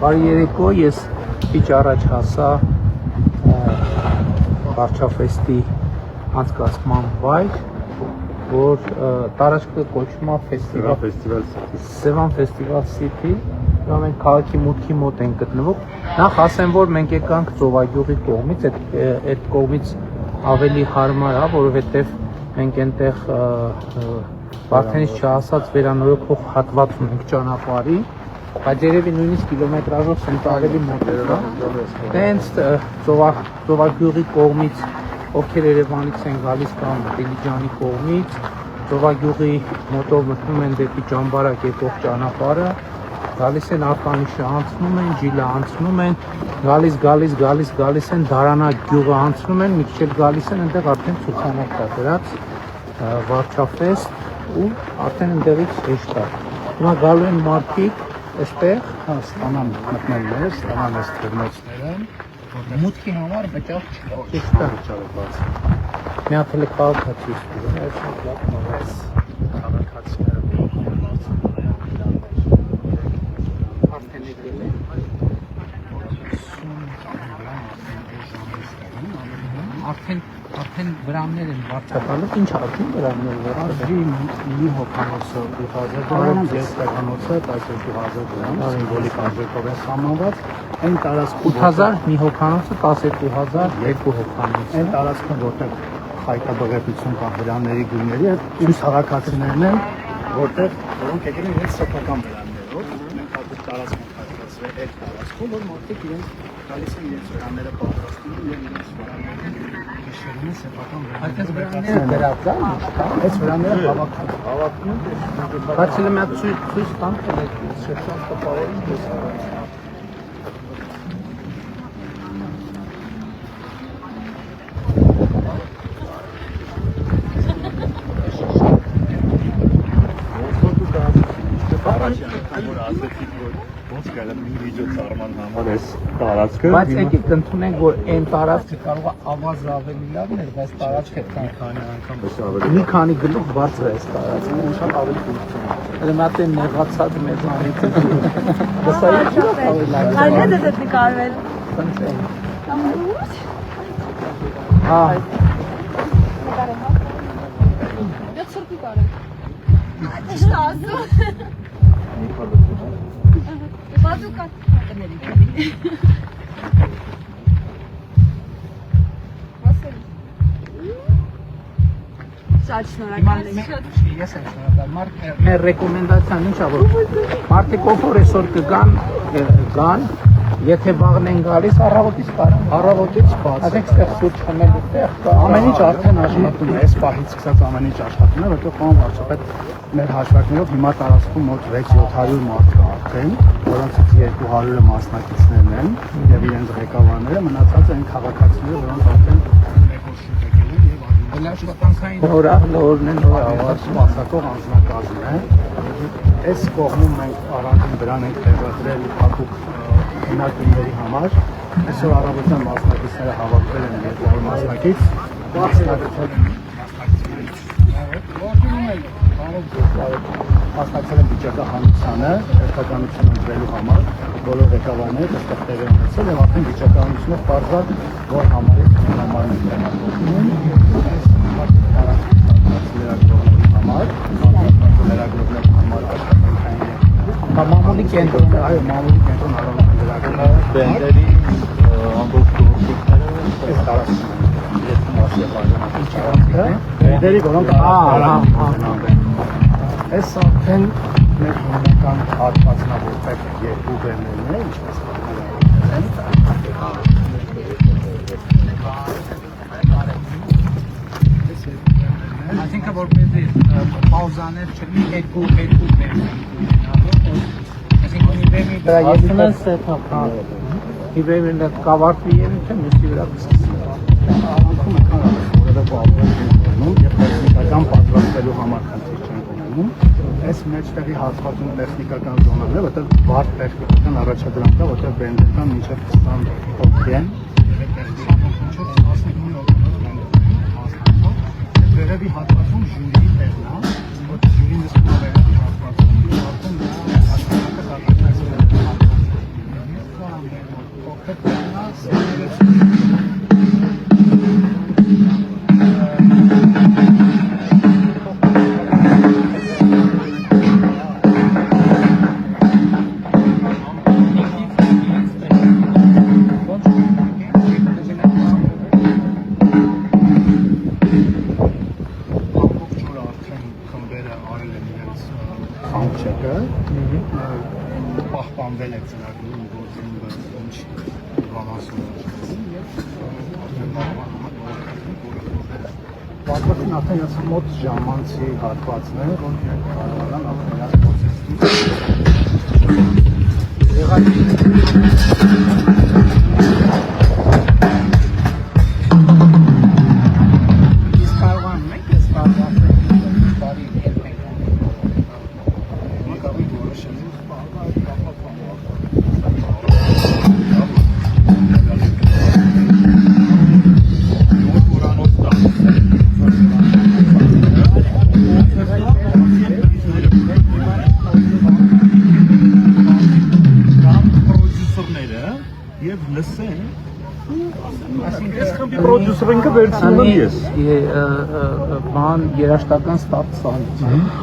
Բարի երեկո, ես քիչ առաջ հասա Վարչաֆեստի անցկացման վայր, որ տարածքը կոչվում է Սևան Ֆեստիվալ City, մենք քաղաքի մուտքի մոտ ենք գտնվում։ Նախ ասեմ, որ մենք եկանք Ծովագյուղի կողմից, այդ կողմից ավելի հարմար է, որովհետև մենք այնտեղ Վարդենից չհասած վերանորոգող հատված ունենք ճանապարհի, բայց երևի նույնիսկ կիլոմետրաժով սենտարելի մոտերով է։ Հենց Ծովագյուղի կողմից, ովքեր Երևանից են գալիս կամ Դիլիջանի կողմից, Ծովագյուղի մոտով մտնում են դեպի Ճամբարակ եկող ճանապարհը, գալիս են Արտանիշը անցնում են, Ջիլը անցնում են, գալիս են Դարանակ գյուղը անցնում են, մի քիչ էլ գալիս են, այնտեղ արդեն ցուցանակ կա դրած Վարչաֆեստ ու արդեն այնտեղից հեշտ է։ Հիմա գալու են մարդիկ այստեղ, ստանան մտնելներ, ստանան այս թերմոցները, մուտքի համար վճար չկա։ Մի հատ էլ քաղաքացի Արդեն վրաններ են վարձակալում, ինչ արդեն վրաններ Արվի մի հոկանոցը 8000 դրամ, ես հոկանոցը 12000 դրամ, սիմվոլիկ արժեքով է սահմանված, այն տարածքում 8000 մի հոկանոցը 12000 երկու հոկանոց։ Այն տարածքում որտեղ խայտաբղետություն կա վրանների գույների, ինչ քաղաքացիներն են, որտեղ որոնք եկել են իրենց սեփական վրաններով, մենք հատուկ տարածքում պատրաստվել այդ տարածքում, որ մարդիկ իրենց գալիս են իրենց վրանները պատրաստում եւ իրենց վրանները գիշերին սեփական վրանները դրած են, այս վրանները հավաքում բայց էլ մի հատ ցույց տանք էլ այդ շրջան տպավորիչ Բայց եկեք ընդունենք, որ այն տարածքը կարող է ավազը ավելի լավն էր, բայց տարածքը մի քանի գլուխ բարձր է այս տարածքը, շատ ավելի ֆունկցիոնալ։ Էլ մատ են նեղացած մեծ անիծը։ Դասայի չի ավելի լավ։ Հայդե դե նկարվել։ Հա։ Նկարեմ, հա։ Դե ցուրտի կարեմ։ Ճիշտ ասում։ Բազուկա տների։ Ասել։ Շատ շնորհակալ եմ։ Ես եմ շնորհակալ։ Մեր ռեկոմենդացիան ի՞նչ է, որ մարդիկ ով այսօր կգան, եթե վաղն են գալիս, առավոտից բաց։ Ասենք ստեղ սուրճ խմելու տեղ կա։ Ամեն ինչ արդեն աշխատում է, այս պահից սկսած ամեն ինչ աշխատում է, որտեղ պարոն վարչապետ մեր հաշվարկներով հիմա տարածքում մոտ 600-700 մարդ կա արդեն, որոնցից 200-ը մասնակիցներն են եւ իրենց ղեկավարները, մնացածը այն քաղաքացիները, որոնք արդեն Հորն են սպասակող անձնակազմն է։ Այս կողմում մենք առանձին դրան ենք տեղադրել հատուկ քննարկումների համար։ Այսօր առավոտյան մասնակիցները հավաքվել են 200 մասնակից, մասնակցել են վիճակահանությանը, հերթականություն ընտրելու համար, բոլոր ղեկավարները այստեղ տեղի են ունեցել եւ արդեն վիճակահանությունով պարզված, որ համարից համարն են լրագրողների համար աշխատանքային մամուլի կենտրոն, այո, մամուլի կենտրոն առանձին լրագրողներ, բենդերի ամբողջ գործիքները այս տարածքում երկու մասի բաժանած բենդերի, որոնք այս արդեն մեր հիմնական հատվածն է, որտեղ երկու բենդերն են, ինչպես Այսինքն որպեսզի պաուզաներ չլինի երկու բեմ այսինքն մի բեմի դրա ելույթը մի բեմի կավարտվի ելույթը մյուսի վրա կսկսի առանցում է կան որևէ պահպան չեն ունենում եւ տեխնիկական պատրաստելու համար խնդիր չեն ունենում այս մեջտեղի հատվածում տեխնիկական զոնան է որտեղ բարդ տեխնիկական առաջադրանք կա որտեղ բենդեր կան մինչեւ 20 հոգի են վերևի հատվածում ժյուրիի տեղն է, որ ժյուրին նստում է վերջի հատվածում, եւ արդեն նա աշխատանքը կատարում պահպանվել է ծրագրում գործում ինչ բանասում Պատմություն արդեն ես մոտ ժամանցի հատվածն է, որ կարողանան ապրելած պրոցեսի Իսկ կարողանում եք ես պատմասն բարի երբեք մակավի որոշելու Եվ լսեն, այսինքն պրոդյուսերինքը վերցնում եմ ես։ Բան երաշտական ստացան։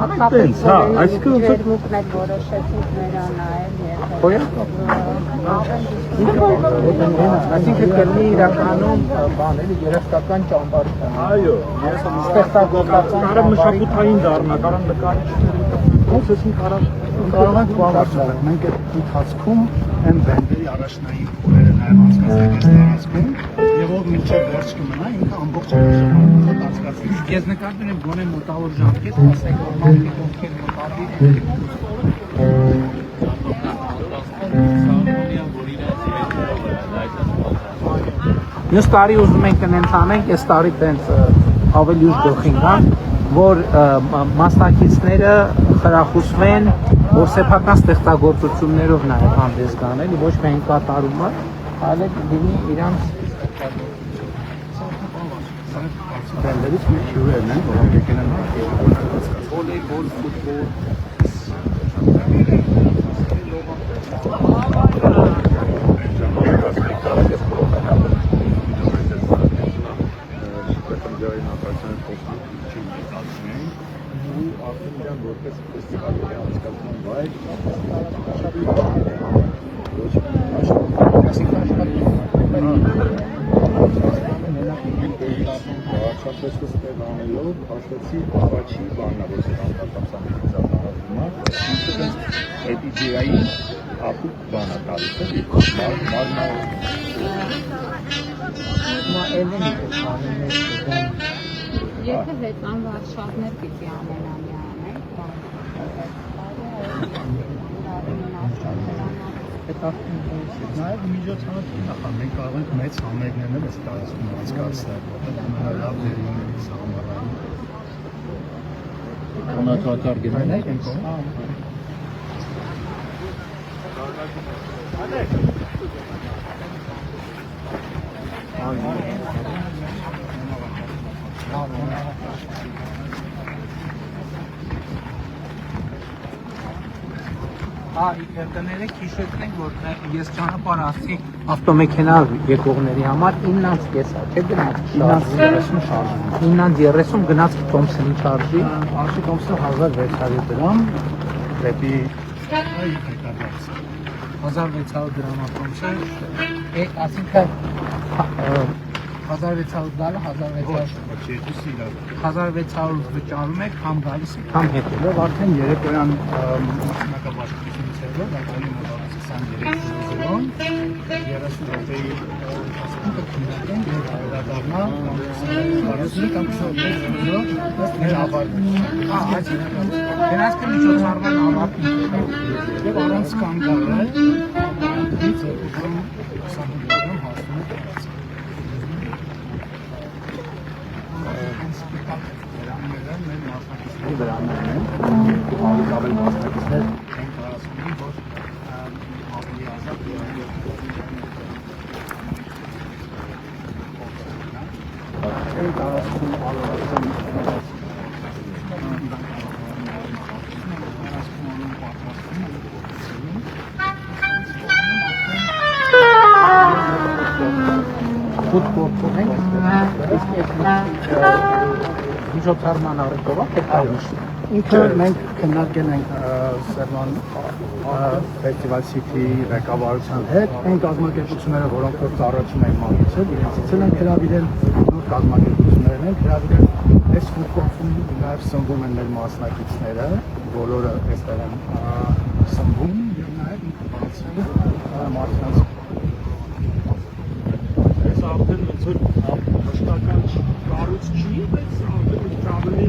Այդտենց, հա, այսինքն ոնց Դերմուկներ որոշեցինք նրան նայել եւ Այսինքն կլինի իրականում բան էլի երաշտական ճամբարը։ Այո, Ստեղծագործական մշակութային դառնա, կարող նկարիչների ոնց էսին կարող ենք բավարարել։ Մենք այդ ընթացքում այն բենդերի առաջնային փուլերը նաև անցկացնենք այս տարածքում եւ ով մինչև վերջ կմնա ինքը ամբողջ ժամանակը անցկացվի։ Ես նկատում եմ գոնե մոտավոր ժամկետ, ասենք որ մարդիկ ովքեր մտադիր Մյուս տարի ուզում ենք ընենց անենք, այս տարի տենց ավելի ուշ գլխին գան, որ մասնակիցները խրախուսվեն, որ սեփական ստեղծագործություններով նաև հանդես գան, էլի ոչ միայն կատարումը, այլ լինի իրանց բենդերից մի հյուրերն են, որոնք եկել են վոլեյբոլ, ֆուտբոլ Հաշվեցի առաջի բանն է, որ սրանցամսանիքիզատանացումը, այդ իդեայի ապուկ բան է տալիս, էլի, Եթե հեծանված շատներ պիտի ամենամյանը Նաև միջոցառումների նախան մենք կարող ենք մեծ համերգներն էլ այս տարածքում անցկացնել, որտեղ լավ դերումներից համարային Կոնացուատար գնանք Կներեք հիշեցնենք, որ ես ճանապարհ ասի ավտոմեքենա եկողների համար 9-ից կեսա, չէ՞ գնաց 930 շարժում 930 գնաց Թոմսոնի շարժի, Արշի Թոմսոնը 1600 դրամ դեպի 1600 դրամ Թոմսոն, այսինքն 1600 դալը 1600 վճարում եք, կամ գալիս եք, կամ հետո։ Եվ արդեն երեկոյան մասնակցությունից հետո դականի մոտավորապես 23:00 30 րոպեի ասում կքննենք եւ վերադառնա բարոսի կամ շոուը մեր ավարտը։ Գնացքը միջոցառման ավարտին Եվ առանց կանգառը դից երկու 20 դրամ հասնում է դրաններն են, ավելի մասնակիցներ են կարասում, որ ավելի ազատ են կարասում ֆուտբոլով ենք։ Միջոցառման առիթով է կայացնում։ Ինքը մենք քննարկել ենք Սերման ֆեստիվալ City ղեկավարության հետ, այն կազմակերպությունները, որոնք որ ծառայում են մատուցել, իրենցից են հրավիրել, նոր կազմակերպություններն են հրավիրել, այս ֆուտբոլում նաև սնվում են մեր մասնակիցները, բոլորը այստեղ են սնվում եւ նաև ինքը բացել մարդկանց Այս արդեն ոնց որ մշտական կառույց չի, բայց արդեն ավելի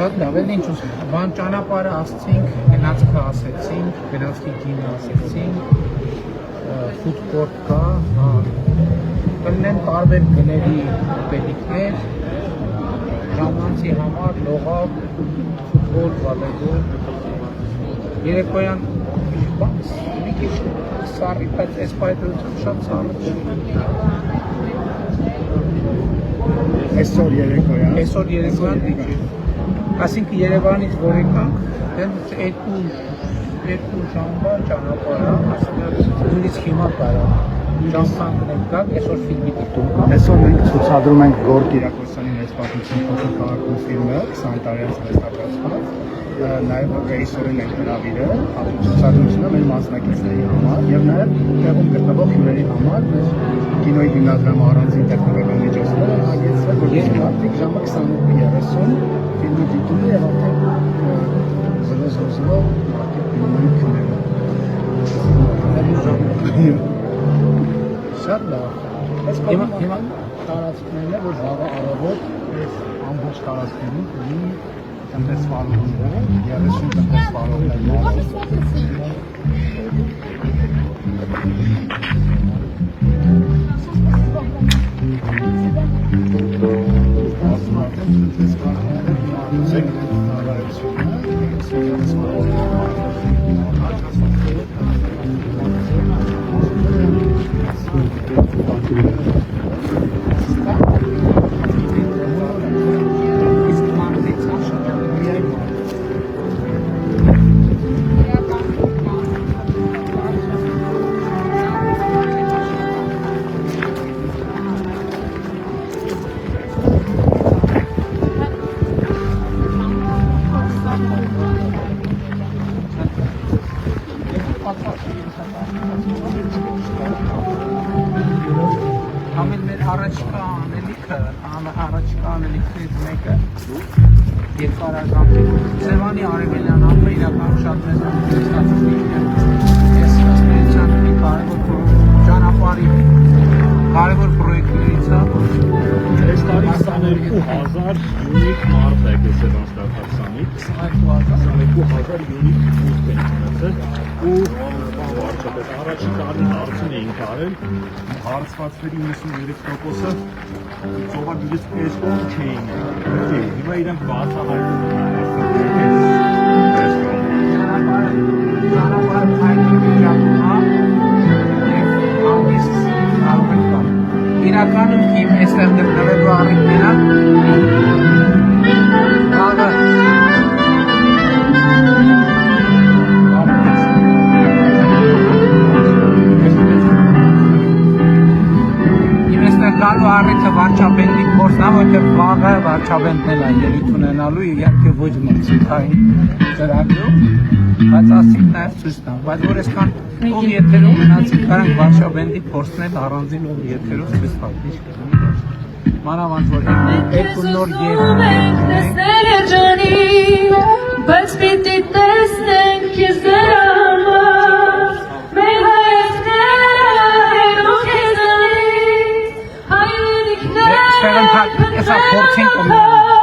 Շատ լավ է, ինչ ուզում։ Բան ճանապարհը ասցինք, գնացքը ասեցինք, գնացքի գինը ասեցինք, ֆուտկորտ կա, կլինեն տարբեր գների պետիկներ, ժամանցի համար, լողավ, ֆուտբոլ, վոլեյբոլ, երեկոյան մի քիչ սառի, բայց այս պայթրություն շատ սառը չի։ այսօր երեկոյան Այսօր երեկոյան դիքի։ Այսինքն Երևանից որ եկանք, դեռ երկու ժամվա ճանապարհ է, նույնիսկ հիմա կարա ժամանցն ենք, այսօր ֆիլմի դիտում կա։ այսօր մենք ցուցադրում ենք Գորգ Կիրակոսյանի մեծ պատմություն փոքր քաղաքում ֆիլմը 20 տարեից հստակացված, նաև ռեժիսորին ենք հրավիրել, ցուցադրությունը մեր մասնակիցների համար եւ նաև տեղում գտնվող հյուրերի համար մեր կինոյի հիմնադրամը առանձին տեխնիկական միջոցներ է հագեցրել, որպեսզի մարդիկ ժամը 28:30 ֆիլմի դիտում եւ արդեն զոզով մարդիկ դիմում են քնելու։ Շատ լավ։ Հիմա տարածքներն է, որ վաղը առավոտ ամբողջ տարածքներում ունի տնտեսվարողները, 30 տնտեսվարողներ Ամեն մեր առաջկա անելիքներից մեկը երկարաժամի Սևանի Արևելյան ամը իրական շատ մեծ ստացիստիկներ ես ստացության մի ճանապարհի կարևոր պրոյեկտներից է Այս տարի 22,000 յունիկ մարդ է Սևան ստարտափսանի 22,000 յունիկ մուտք են ունեցել ու վարչապետ առաջին տարին հարցին էին կարել հարցվածների 93%-ը ծովագիրից էսկոն չէին հիմա իրենք բացահայտում ճանապարհը հայտնի վիճակում է եւ ամիստ կարող ենք գալ իրականում իմ այստեղ գտնվելու առիթն է բաղը գալու առիթը վարչապետի փորձն է, որտեղ վաղը վարչապետն էլ է ելույթ ունենալու իհարկե ոչ մրցույթային ծրագրով, բայց ասիկ նաև ցույց տան, բայց որ այսքան ով եթերում մնացին, կարանք վարչապետի փորձն էլ առանձին ով եթերով ցույց տալ, ինչ կլինի։ Մանավանդ որ երկու նոր բայց պիտի տեսնենք քեզ դրա համար մեր հայրենիքները Սեղան թակ, եսա փորձին կոմեն